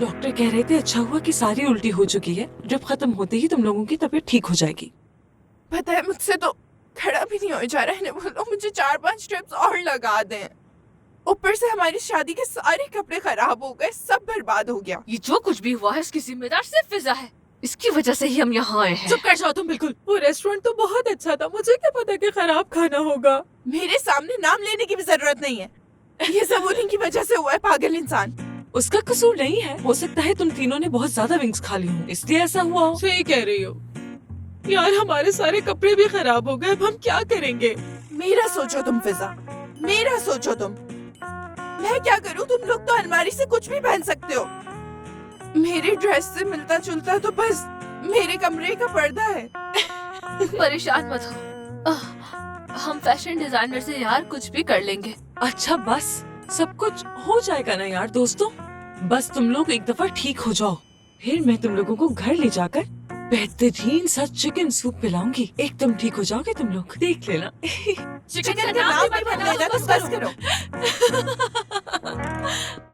Doctor कह रहे थे अच्छा हुआ कि सारी उल्टी हो चुकी है, ड्रिप खत्म होते ही तुम लोगों की तबीयत ठीक हो जाएगी। पता है मुझसे तो खड़ा भी नहीं हो जा रहा है, बोलो मुझे 4-5 स्ट्रिप्स और लगा दें। ऊपर से हमारी शादी के सारे कपड़े खराब हो गए, सब बर्बाद हो गया। ये जो कुछ भी हुआ है इसकी जिम्मेदार सिर्फ फिजा है। इसकी वजह से ही हम यहाँ आए हैं। चुप कर जाओ तुम बिल्कुल। वो रेस्टोरेंट तो बहुत अच्छा था, मुझे क्या पता कि खराब खाना होगा। मेरे सामने नाम लेने की भी जरूरत नहीं है। ये सब उन्हीं की वजह से हुआ है, पागल इंसान। उसका कसूर नहीं है, हो सकता है तुम तीनों ने बहुत ज्यादा विंग्स खा ली हो इसलिए ऐसा हुआ हो। सही कह रही हो यार, हमारे सारे कपड़े भी खराब हो गए, अब हम क्या करेंगे? मेरा सोचो तुम फिजा, मेरा सोचो तुम। मैं क्या करूं? तुम लोग तो अलमारी से कुछ भी पहन सकते हो। मेरे ड्रेस से मिलता जुलता तो बस मेरे कमरे का पर्दा है। परेशान मत हो, हम फैशन डिजाइनर से यार कुछ भी कर लेंगे। अच्छा बस, सब कुछ हो जाएगा ना यार दोस्तों। बस तुम लोग एक दफा ठीक हो जाओ, फिर मैं तुम लोगों को घर ले जाकर बेहतरीन सा चिकन सूप पिलाऊंगी। एकदम ठीक हो जाओगे तुम लोग, देख लेना। चिकन का नाम भी बदलेगा, तुम बस करो।